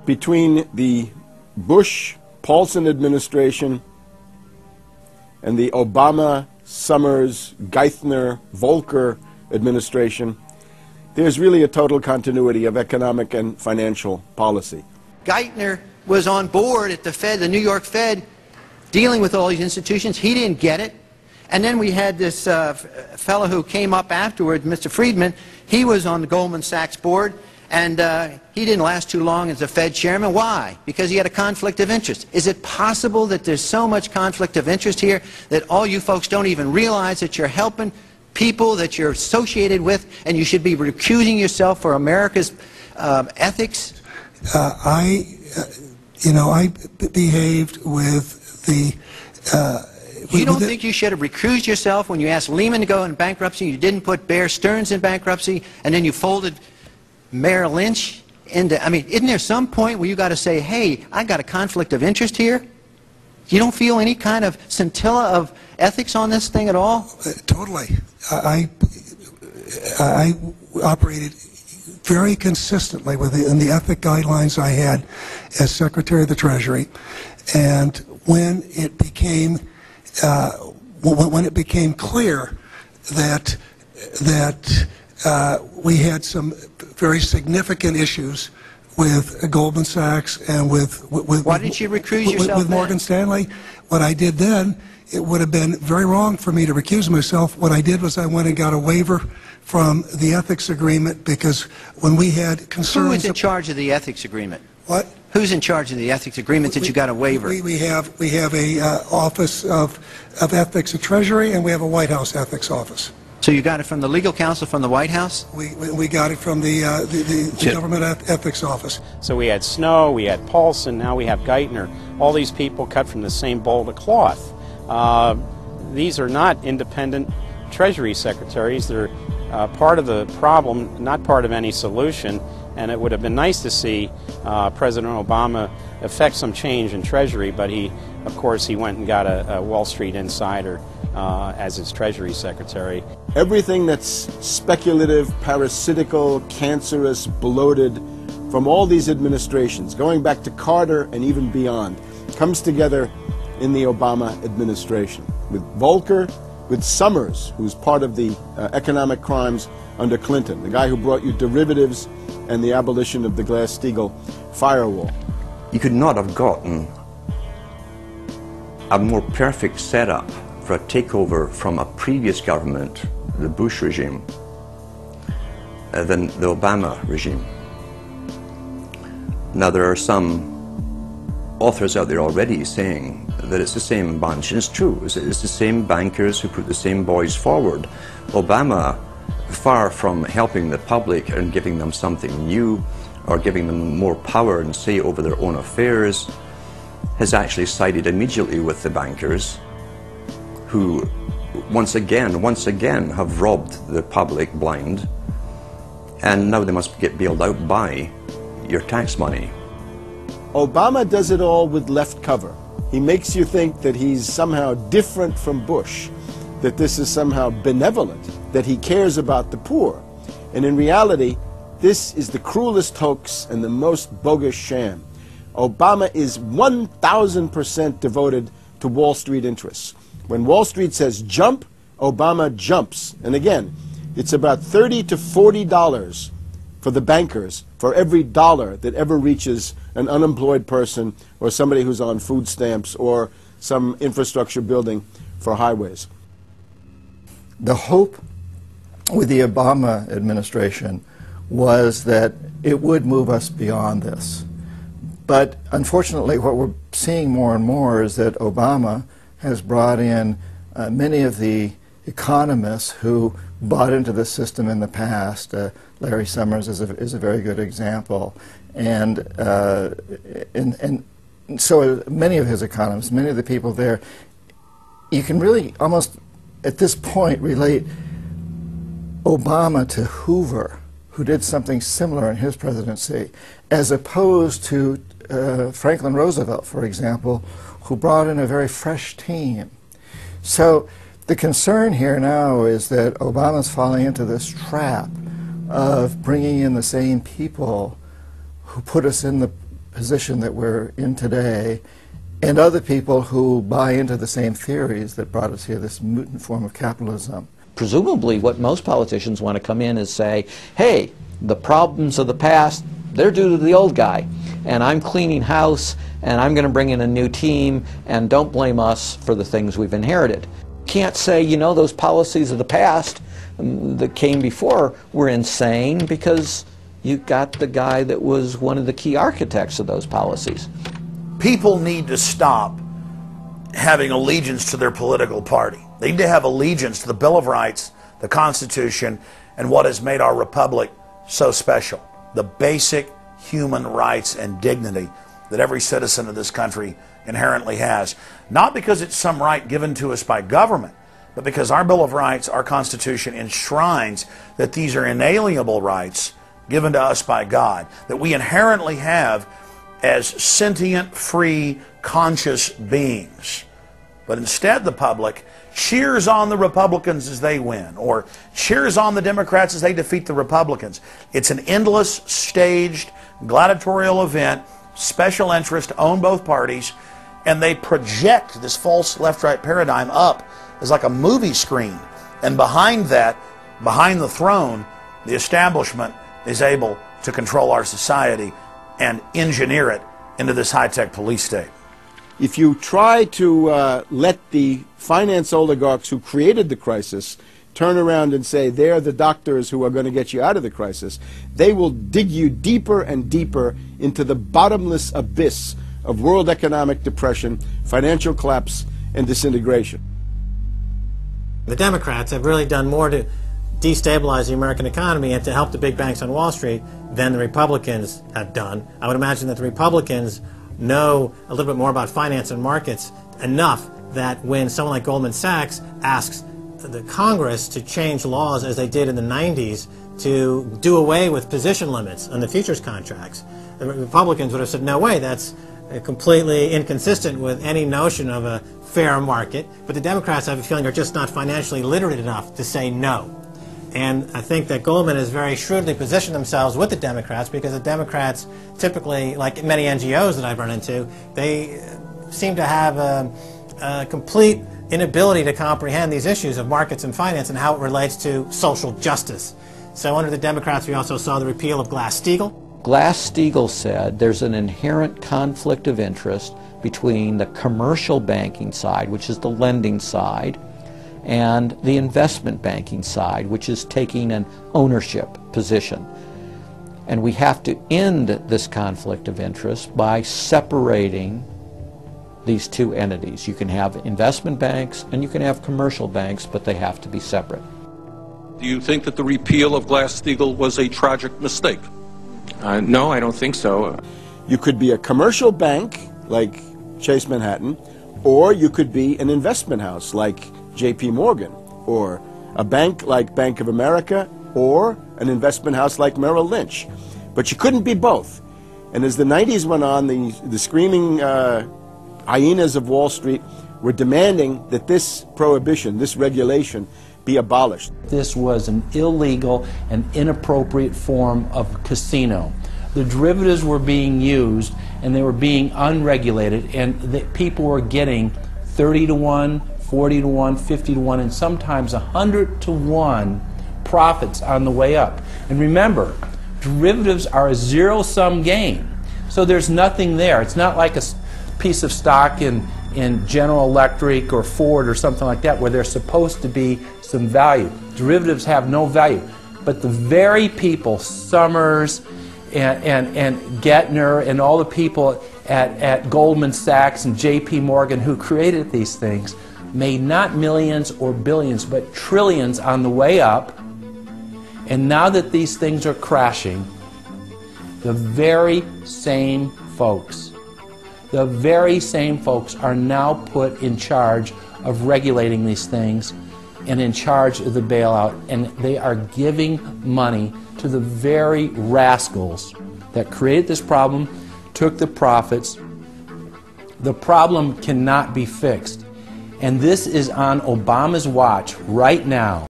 between the Bush-Paulson administration and the Obama, Summers, Geithner, Volcker administration, there's really a total continuity of economic and financial policy. Geithner was on board at the Fed, the New York Fed, dealing with all these institutions. He didn't get it. And then we had this fellow who came up afterward, Mr. Friedman. He was on the Goldman Sachs board, and he didn't last too long as the Fed chairman. Why? Because he had a conflict of interest. Is it possible that there's so much conflict of interest here that all you folks don't even realize that you're helping people that you're associated with, and you should be recusing yourself for America's ethics? I behaved with the... You don't think you should have recused yourself when you asked Lehman to go in bankruptcy, you didn't put Bear Stearns in bankruptcy, and then you folded Merrill Lynch into... I mean, isn't there some point where you got to say, hey, I got a conflict of interest here? You don't feel any kind of scintilla of ethics on this thing at all? Totally. I operated very consistently within the ethic guidelines I had as Secretary of the Treasury, and when it became clear that we had some very significant issues with Goldman Sachs and with why didn't you recuse yourself with Morgan Stanley, what I did then, it would have been very wrong for me to recuse myself. What I did was I went and got a waiver from the ethics agreement, because when we had concerns... Who is in charge of the ethics agreement? What? Who's in charge of the ethics agreement that you got a waiver? We have a Office of Ethics at Treasury, and we have a White House ethics office. So you got it from the legal counsel from the White House? We got it from the government ethics office. So we had Snow, we had Paulson, now we have Geithner. All these people cut from the same bowl of cloth. These are not independent Treasury secretaries. They're part of the problem, not part of any solution. And it would have been nice to see President Obama effect some change in Treasury, but of course, he went and got a Wall Street insider as his Treasury Secretary. Everything that's speculative, parasitical, cancerous, bloated from all these administrations, going back to Carter and even beyond, comes together in the Obama administration. With Volcker, with Summers, who's part of the economic crimes under Clinton, the guy who brought you derivatives and the abolition of the Glass-Steagall firewall. You could not have gotten a more perfect setup for a takeover from a previous government, the Bush regime, than the Obama regime. Now, there are some authors out there already saying that it's the same bunch, and it's true. It's the same bankers who put the same boys forward. Obama, far from helping the public and giving them something new or giving them more power and say over their own affairs, has actually sided immediately with the bankers who once again have robbed the public blind, and now they must get bailed out by your tax money. Obama does it all with left cover. He makes you think that he's somehow different from Bush, that this is somehow benevolent, that he cares about the poor. And in reality, this is the cruelest hoax and the most bogus sham. Obama is 1,000% devoted to Wall Street interests. When Wall Street says jump, Obama jumps. And again, it's about $30 to $40 for the bankers for every dollar that ever reaches an unemployed person or somebody who's on food stamps or some infrastructure building for highways. The hope with the Obama administration was that it would move us beyond this. But unfortunately, what we're seeing more and more is that Obama has brought in many of the economists who bought into the system in the past. Larry Summers is a very good example. And so many of his economists, many of the people there, you can really almost at this point relate Obama to Hoover, who did something similar in his presidency, as opposed to Franklin Roosevelt, for example, who brought in a very fresh team. So the concern here now is that Obama's falling into this trap of bringing in the same people who put us in the position that we're in today, and other people who buy into the same theories that brought us here, this mutant form of capitalism. Presumably what most politicians want to come in is say, hey, the problems of the past, they're due to the old guy, and I'm cleaning house, and I'm going to bring in a new team, and don't blame us for the things we've inherited. Can't say, you know, those policies of the past that came before were insane, because you got the guy that was one of the key architects of those policies. People need to stop having allegiance to their political party. They need to have allegiance to the Bill of Rights, the Constitution, and what has made our republic so special. The basic human rights and dignity that every citizen of this country inherently has. Not because it's some right given to us by government, but because our Bill of Rights, our Constitution, enshrines that these are inalienable rights given to us by God, that we inherently have as sentient, free, conscious beings. But instead the public cheers on the Republicans as they win, or cheers on the Democrats as they defeat the Republicans. It's an endless, staged, gladiatorial event, special interest own both parties, and they project this false left-right paradigm up as like a movie screen. And behind that, behind the throne, the establishment is able to control our society and engineer it into this high-tech police state. If you try to let the finance oligarchs who created the crisis turn around and say they're the doctors who are going to get you out of the crisis, they will dig you deeper and deeper into the bottomless abyss of world economic depression, financial collapse, and disintegration. The Democrats have really done more to destabilize the American economy and to help the big banks on Wall Street than the Republicans have done. I would imagine that the Republicans know a little bit more about finance and markets enough that when someone like Goldman Sachs asks the Congress to change laws as they did in the 90s to do away with position limits on the futures contracts, the Republicans would have said, no way, that's completely inconsistent with any notion of a fair market. But the Democrats, I have a feeling, are just not financially literate enough to say no. And I think that Goldman has very shrewdly positioned themselves with the Democrats, because the Democrats typically, like many NGOs that I've run into, they seem to have a complete inability to comprehend these issues of markets and finance and how it relates to social justice. So under the Democrats, we also saw the repeal of Glass-Steagall. Glass-Steagall said there's an inherent conflict of interest between the commercial banking side, which is the lending side, and the investment banking side, which is taking an ownership position. And we have to end this conflict of interest by separating these two entities. You can have investment banks and you can have commercial banks, but they have to be separate. Do you think that the repeal of Glass-Steagall was a tragic mistake? No, I don't think so. You could be a commercial bank like Chase Manhattan, or you could be an investment house like J.P. Morgan, or a bank like Bank of America, or an investment house like Merrill Lynch. But you couldn't be both. And as the 90s went on, the screaming hyenas of Wall Street were demanding that this prohibition, this regulation, be abolished. This was an illegal and inappropriate form of casino. The derivatives were being used and they were being unregulated, and people were getting 30 to 1, 40 to 1, 50 to 1, and sometimes 100 to 1 profits on the way up. And remember, derivatives are a zero-sum game. So there's nothing there. It's not like a piece of stock in General Electric or Ford or something like that where there's supposed to be some value. Derivatives have no value. But the very people, Summers and Gettner and all the people at Goldman Sachs and J.P. Morgan who created these things, made not millions or billions, but trillions on the way up. And now that these things are crashing, the very same folks are now put in charge of regulating these things and in charge of the bailout, and they are giving money to the very rascals that created this problem, took the profits. The problem cannot be fixed. And this is on Obama's watch right now.